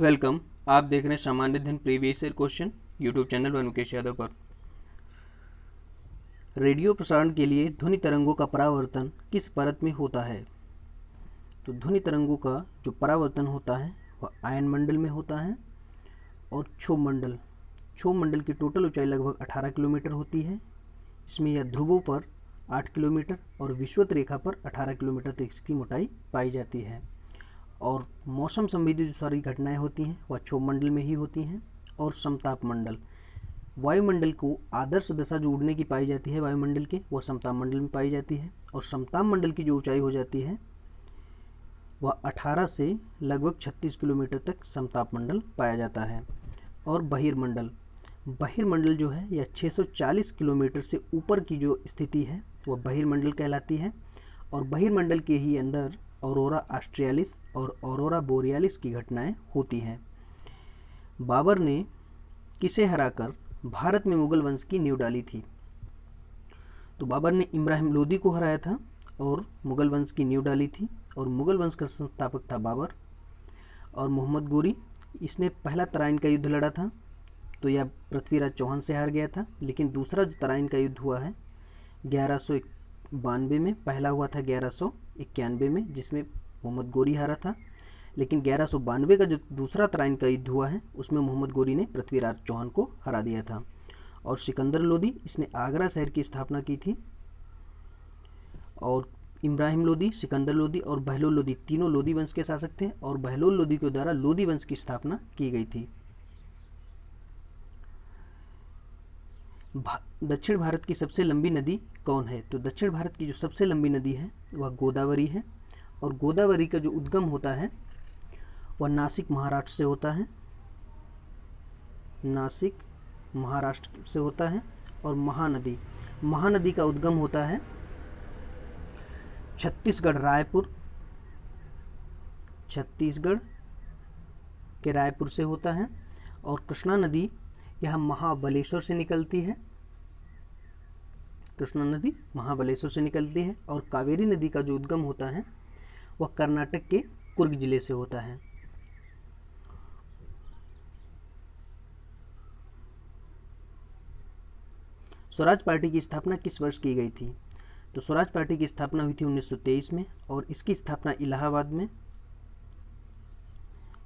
Welcome. आप देख रहे हैं सामान्य अध्ययन previous year question YouTube channel व मुकेश यादव पर। रेडियो प्रसारण के लिए ध्वनि तरंगों का परावर्तन किस परत में होता है? तो ध्वनि तरंगों का जो परावर्तन होता है वह आयन मंडल में होता है और क्षोभ मंडल की टोटल ऊंचाई लगभग 18 किलोमीटर होती है। इसमें यह ध्रुवों पर 8 किलोमीटर और विषुवत रेखा पर 18 किलोमीटर तक इसकी मोटाई पाई जाती है। और मौसम संबंधी जो सारी घटनाएं होती हैं वह क्षोभ मंडल में ही होती हैं। और समताप मंडल, वायुमंडल को आदर्श दशा जो उड़ने की पाई जाती है वायुमंडल के, वह समताप मंडल में पाई जाती है। और समताप मंडल की जो ऊंचाई हो जाती है वह 18 से लगभग 36 किलोमीटर तक समताप मंडल पाया जाता है। और बहिर्मंडल जो है यह 640 किलोमीटर से ऊपर की जो स्थिति है वह बहिर्मंडल कहलाती है। और बहिर्मंडल के ही अंदर ऑरोरा ऑस्ट्रियालिस और ऑरोरा बोरियालिस की घटनाएं होती हैं। बाबर ने किसे हराकर भारत में मुगल वंश की नींव डाली थी? तो बाबर ने इब्राहिम लोदी को हराया था और मुगल वंश की नींव डाली थी। और मुगल वंश का संस्थापक था बाबर। और मोहम्मद गोरी, इसने पहला तराइन का युद्ध लड़ा था, तो यह पृथ्वीराज चौहान से हार गया था। लेकिन दूसरा जो तराइन का युद्ध हुआ है 1192 में, पहला हुआ था 1191 में जिसमें मोहम्मद गोरी हारा था। लेकिन 1192 का जो दूसरा तराइन का युद्ध हुआ है उसमें मोहम्मद गोरी ने पृथ्वीराज चौहान को हरा दिया था। और सिकंदर लोदी, इसने आगरा शहर की स्थापना की थी। और इब्राहिम लोदी, सिकंदर लोदी और बहलोल लोदी तीनों लोदी वंश के शासक थे और बहलोल लोदी के द्वारा लोदी वंश की स्थापना की गई थी। दक्षिण भारत की सबसे लंबी नदी कौन है? तो दक्षिण भारत की जो सबसे लंबी नदी है वह गोदावरी है। और गोदावरी का जो उद्गम होता है वह नासिक महाराष्ट्र से होता है। नासिक महाराष्ट्र से होता है। और महानदी का उद्गम होता है छत्तीसगढ़ के रायपुर से होता है। और कृष्णा नदी यह महाबलेश्वर से निकलती है। और कावेरी नदी का जो उद्गम होता है वह कर्नाटक के कुर्ग जिले से होता है। स्वराज पार्टी की स्थापना किस वर्ष की गई थी? तो स्वराज पार्टी की स्थापना हुई थी 1923 में और इसकी स्थापना इलाहाबाद में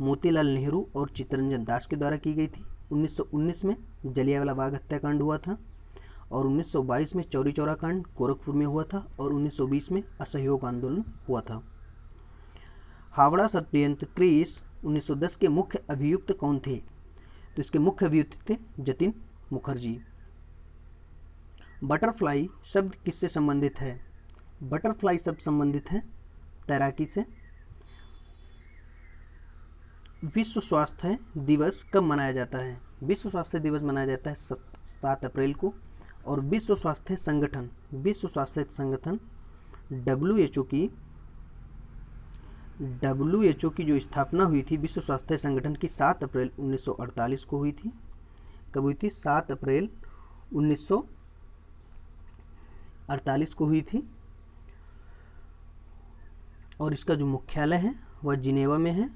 मोतीलाल नेहरू और चित्तरंजन दास के द्वारा की गई थी। 1919 में जलियांवाला बाग हत्याकांड हुआ था। और 1922 में चौरी चौरा कांड गोरखपुर में हुआ था। और 1920 में असहयोग आंदोलन हुआ था। हावड़ा षड्यंत्र केस 1910 के मुख्य अभियुक्त कौन थे? तो इसके मुख्य अभियुक्त थे जतिन मुखर्जी। बटरफ्लाई शब्द किससे संबंधित है? बटरफ्लाई शब्द संबंधित है तैराकी से। विश्व स्वास्थ्य दिवस कब मनाया जाता है? विश्व स्वास्थ्य दिवस मनाया जाता है 7 अप्रैल को। और विश्व स्वास्थ्य संगठन WHO की जो स्थापना हुई थी विश्व स्वास्थ्य संगठन की 7 अप्रैल 1948 को हुई थी। कब हुई थी? 7 अप्रैल 1948 को हुई थी। और इसका जो मुख्यालय है वह जिनेवा में है,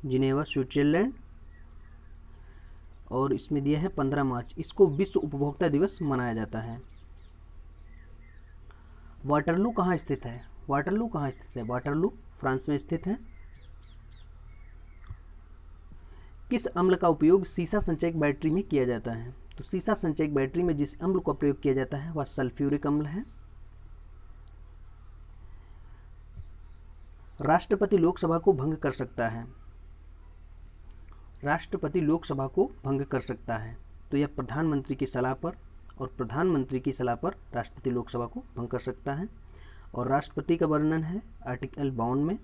जिनेवा स्विट्जरलैंड। और इसमें दिया है 15 मार्च। इसको विश्व उपभोक्ता दिवस मनाया जाता है। वाटरलू कहाँ स्थित है? वाटरलू फ्रांस में स्थित है। किस अम्ल का उपयोग सीसा संचयक बैटरी में किया जाता है? तो सीसा संचयक बैटरी में जिस अम्ल का प्रयोग किया जाता है वह सल्फ्यूरिक अम्ल है। राष्ट्रपति लोकसभा को भंग कर सकता है। तो यह प्रधानमंत्री की सलाह पर, और प्रधानमंत्री की सलाह पर राष्ट्रपति लोकसभा को भंग कर सकता है। और राष्ट्रपति का वर्णन है आर्टिकल 52 में।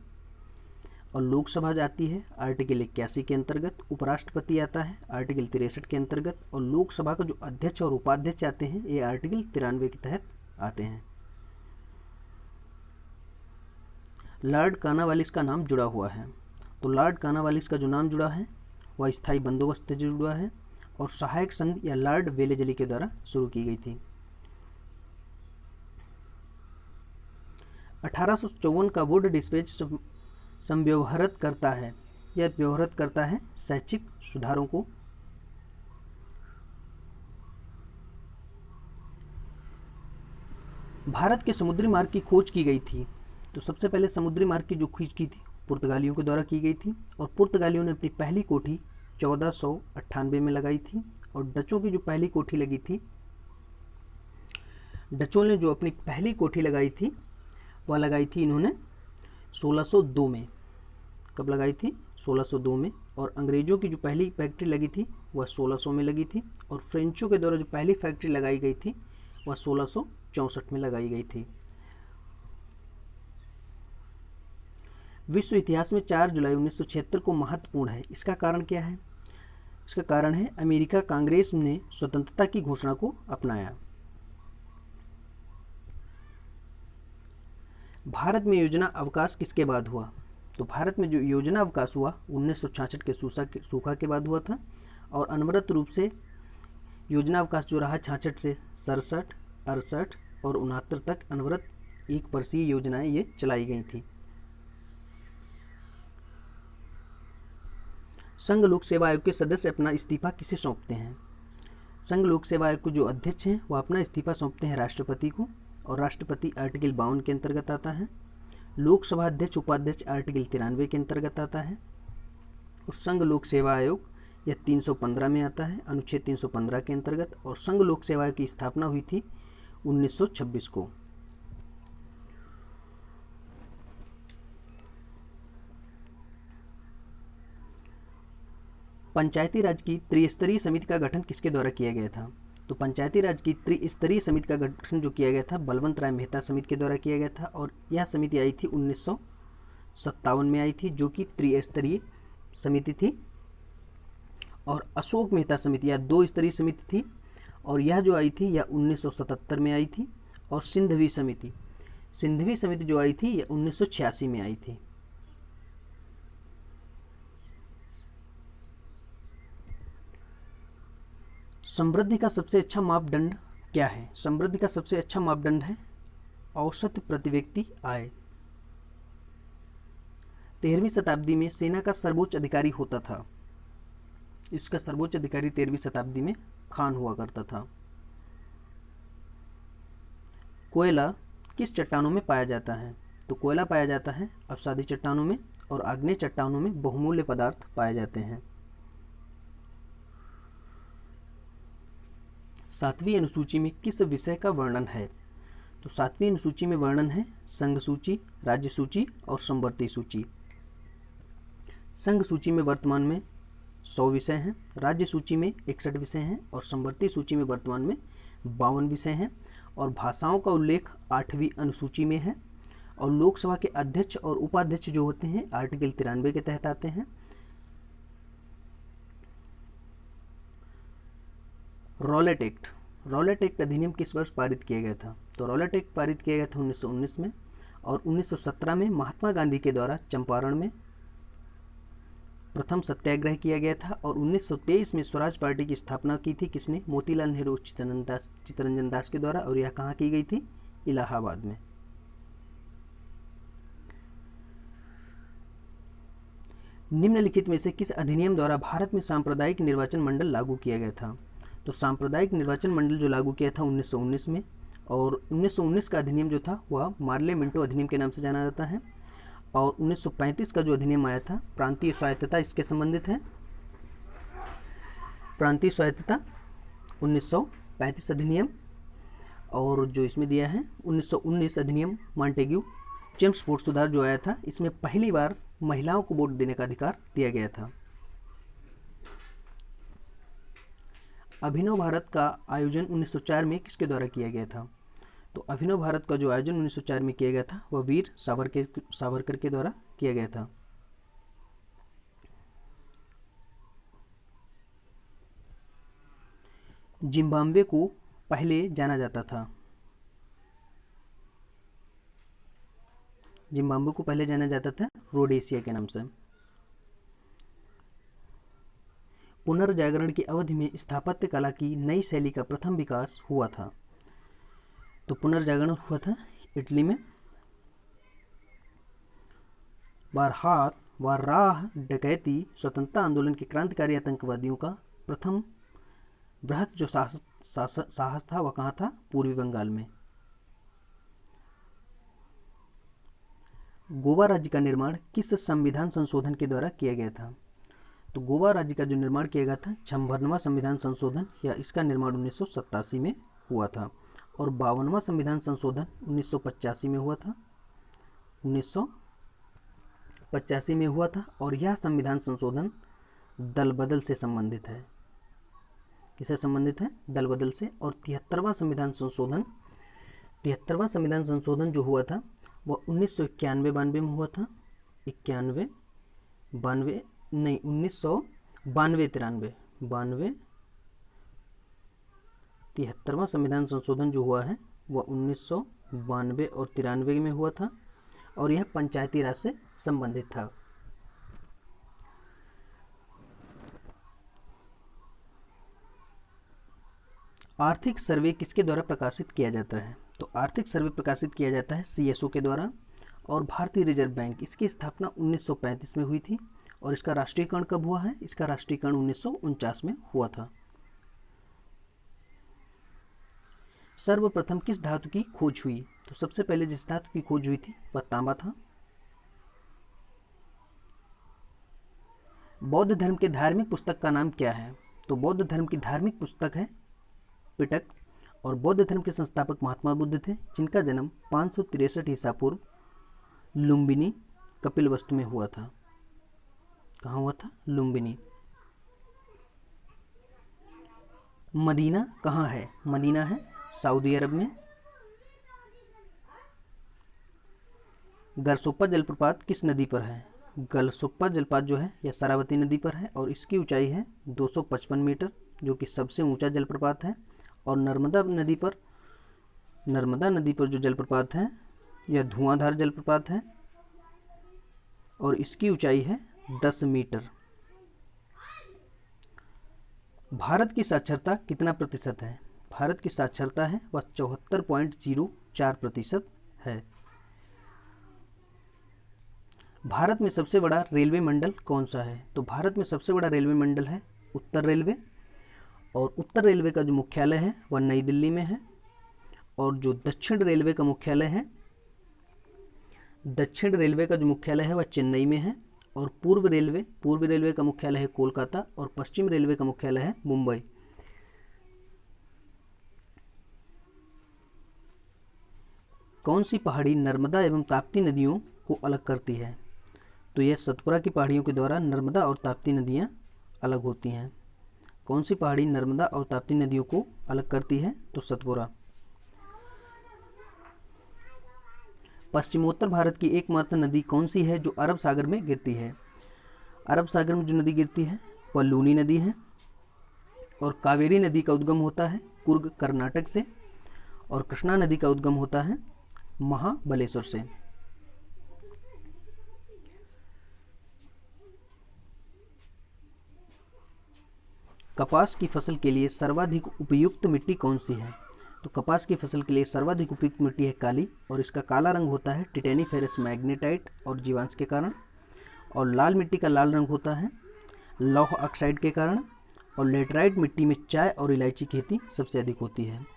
और लोकसभा जाती है आर्टिकल 81 के अंतर्गत। उपराष्ट्रपति आता है आर्टिकल 63 के अंतर्गत। और लोकसभा का जो अध्यक्ष और उपाध्यक्ष आते हैं ये आर्टिकल 93 के तहत आते हैं। लॉर्ड कॉर्नवालिस का नाम जुड़ा हुआ है। तो लॉर्ड कॉर्नवालिस का जो नाम जुड़ा है वह स्थायी बंदोबस्त से जुड़ा है और सहायक संधि या लॉर्ड वेलेजली के द्वारा शुरू की गई थी। 1854 का वुड डिस्पैच संव्यवहारत करता है। यह व्यवहार करता है शैक्षिक सुधारों को। भारत के समुद्री मार्ग की खोज की गई थी। तो सबसे पहले समुद्री मार्ग की जो खोज की थी पुर्तगालियों के द्वारा की गई थी, और पुर्तगालियों ने अपनी पहली कोठी 1498 में लगाई थी। और डचों की जो पहली कोठी लगी थी, डचों ने जो अपनी पहली कोठी लगाई थी वह लगाई थी इन्होंने 1602 में। कब लगाई थी? 1602 में। और अंग्रेज़ों की जो पहली फैक्ट्री लगी थी वह 1600 में लगी थी। और फ्रेंचों के द्वारा जो पहली फैक्ट्री लगाई गई थी वह 1664 में लगाई गई थी। विश्व इतिहास में 4 जुलाई 1976 को महत्वपूर्ण है। इसका कारण क्या है? इसका कारण है अमेरिका कांग्रेस ने स्वतंत्रता की घोषणा को अपनाया। भारत में योजना अवकाश किसके बाद हुआ? तो भारत में जो योजना अवकाश हुआ 1966 के सूखा के बाद हुआ था। और अनवरत रूप से योजना अवकाश जो रहा 66 से 67, 68 और 69 तक अनवरत 1 वर्षीय योजनाएं ये चलाई गई थी। संघ लोक सेवा आयोग के सदस्य अपना इस्तीफा किसे सौंपते हैं? संघ लोक सेवा आयोग के जो अध्यक्ष हैं वह अपना इस्तीफा सौंपते हैं राष्ट्रपति को, और राष्ट्रपति आर्टिकल 52 के अंतर्गत आता है। लोकसभा अध्यक्ष उपाध्यक्ष आर्टिकल 93 के अंतर्गत आता है। और संघ लोक सेवा आयोग यह 315 में आता है, अनुच्छेद 315 के अंतर्गत। और संघ लोक सेवा आयोग की स्थापना हुई थी 1926 को। पंचायती राज की त्रिस्तरीय समिति का गठन किसके द्वारा किया गया था? तो पंचायती राज की त्रिस्तरीय समिति का गठन जो किया गया था बलवंत राय मेहता समिति के द्वारा किया गया था। और यह समिति आई थी 1957 में आई थी, जो कि त्रिस्तरीय समिति थी। और अशोक मेहता समिति यह 2 स्तरीय समिति थी, और यह जो आई थी यह 1977 में आई थी। और सिंधवी समिति जो आई थी यह 1986 में आई थी। समृद्धि का सबसे अच्छा मापदंड क्या है? समृद्धि का सबसे अच्छा मापदंड है औसत प्रति व्यक्ति आय। 13वीं शताब्दी में सेना का सर्वोच्च अधिकारी होता था। इसका सर्वोच्च अधिकारी 13वीं शताब्दी में खान हुआ करता था। कोयला किस चट्टानों में पाया जाता है? तो कोयला पाया जाता है अवसादी चट्टानों में, और आग्नेय चट्टानों में बहुमूल्य पदार्थ पाए जाते हैं। 7वीं अनुसूची में किस विषय का वर्णन है? तो 7वीं अनुसूची में वर्णन है संघ सूची, राज्य सूची और समवर्ती सूची। संघ सूची में वर्तमान में 100 विषय हैं, राज्य सूची में 61 विषय हैं, और समवर्ती सूची में वर्तमान में 52 विषय हैं। और भाषाओं का उल्लेख 8वीं अनुसूची में है। और लोकसभा के अध्यक्ष और उपाध्यक्ष जो होते हैं आर्टिकल 93 के तहत आते हैं। रॉलेट एक्ट अधिनियम किस वर्ष पारित किया गया था? तो रॉलेट एक्ट पारित किया गया था 1919 में। और 1917 में महात्मा गांधी के द्वारा चंपारण में प्रथम सत्याग्रह किया गया था। और 1923 में स्वराज पार्टी की स्थापना की थी किसने? मोतीलाल नेहरू चित्तरंजन दास के द्वारा। और यह कहाँ की गई थी? इलाहाबाद में। निम्नलिखित में से किस अधिनियम द्वारा भारत में सांप्रदायिक निर्वाचन मंडल लागू किया गया था? तो सांप्रदायिक निर्वाचन मंडल जो लागू किया था 1919 में। और 1919 का अधिनियम जो था वह मार्ले मिंटो अधिनियम के नाम से जाना जाता है। और 1935 का जो अधिनियम आया था प्रांतीय स्वायत्तता इसके संबंधित है। प्रांतीय स्वायत्तता 1935 अधिनियम। और जो इसमें दिया है 1919 अधिनियम मॉन्टेग्यू चेम्स्फोर्ड सुधार जो आया था, इसमें पहली बार महिलाओं को वोट देने का अधिकार दिया गया था। अभिनव भारत का आयोजन 1904 में किसके द्वारा किया गया था? तो अभिनव भारत का जो आयोजन 1904 में किया गया था वह वीर सावरकर के द्वारा किया गया था। जिम्बाब्वे को पहले जाना जाता था। जिम्बाब्वे को पहले जाना जाता था रोडेशिया के नाम से। पुनर्जागरण की अवधि में स्थापत्य कला की नई शैली का प्रथम विकास हुआ था। तो पुनर्जागरण हुआ था इटली में। बारहात व राह डकैती स्वतंत्रता आंदोलन के क्रांतिकारी आतंकवादियों का प्रथम बृहत जो साहस था वह कहाँ था? पूर्वी बंगाल में। गोवा राज्य का निर्माण किस संविधान संशोधन के द्वारा किया गया था? तो गोवा राज्य का जो निर्माण किया गया था 56वां संविधान संशोधन या इसका निर्माण 1987 में हुआ था और 52वां संविधान संशोधन 1985 में हुआ था। 1985 में हुआ था और यह संविधान संशोधन दल बदल से संबंधित है। किससे संबंधित है? दल बदल से। और 73वां संविधान संशोधन जो हुआ था वह 1991-92 में हुआ था। 73वां संविधान संशोधन जो हुआ है वह 1992 और 93 में हुआ था और यह पंचायती राज से संबंधित था। आर्थिक सर्वे किसके द्वारा प्रकाशित किया जाता है? तो आर्थिक सर्वे प्रकाशित किया जाता है CSO के द्वारा। और भारतीय रिजर्व बैंक, इसकी स्थापना 1935 में हुई थी और इसका राष्ट्रीयकरण कब हुआ है? इसका राष्ट्रीयकरण 1949 में हुआ था। सर्वप्रथम किस धातु की खोज हुई? तो सबसे पहले जिस धातु की खोज हुई थी वह तांबा था। बौद्ध धर्म के धार्मिक पुस्तक का नाम क्या है? तो बौद्ध धर्म की धार्मिक पुस्तक है पिटक और बौद्ध धर्म के संस्थापक महात्मा बुद्ध थे जिनका जन्म 563 ईसा पूर्व लुम्बिनी कपिलवस्तु में हुआ था। कहाँ हुआ था? लुम्बिनी। मदीना कहाँ है? मदीना है सऊदी अरब में। गलसोप्पा जलप्रपात किस नदी पर है? गलसोप्पा जलप्रपात जो है यह शरावती नदी पर है और इसकी ऊंचाई है 255 मीटर जो कि सबसे ऊंचा जलप्रपात है। और नर्मदा नदी पर जो जलप्रपात है यह धुआंधार जलप्रपात है और इसकी ऊंचाई है 10 मीटर। भारत की साक्षरता कितना प्रतिशत है? भारत की साक्षरता है वह 74.04% है। भारत में सबसे बड़ा रेलवे मंडल कौन सा है? तो भारत में सबसे बड़ा रेलवे मंडल है उत्तर रेलवे और उत्तर रेलवे का जो मुख्यालय है वह नई दिल्ली में है। और जो दक्षिण रेलवे का मुख्यालय है वह चेन्नई में है। और पूर्व रेलवे का मुख्यालय है कोलकाता और पश्चिम रेलवे का मुख्यालय है मुंबई। कौन सी पहाड़ी नर्मदा एवं ताप्ती नदियों को अलग करती है? तो यह सतपुरा की पहाड़ियों के द्वारा नर्मदा और ताप्ती नदियाँ अलग होती हैं। कौन सी पहाड़ी नर्मदा और ताप्ती नदियों को अलग करती है? तो सतपुरा। पश्चिमोत्तर भारत की एकमात्र नदी कौन सी है जो अरब सागर में गिरती है? अरब सागर में जो नदी गिरती है वह लूनी नदी है। और कावेरी नदी का उद्गम होता है कुर्ग कर्नाटक से और कृष्णा नदी का उद्गम होता है महाबलेश्वर से। कपास की फसल के लिए सर्वाधिक उपयुक्त मिट्टी कौन सी है? तो कपास की फसल के लिए सर्वाधिक उपयुक्त मिट्टी है काली और इसका काला रंग होता है टिटेनीफेरस मैग्नेटाइट और जीवांश के कारण। और लाल मिट्टी का लाल रंग होता है लौह ऑक्साइड के कारण। और लेटराइट मिट्टी में चाय और इलायची की खेती सबसे अधिक होती है।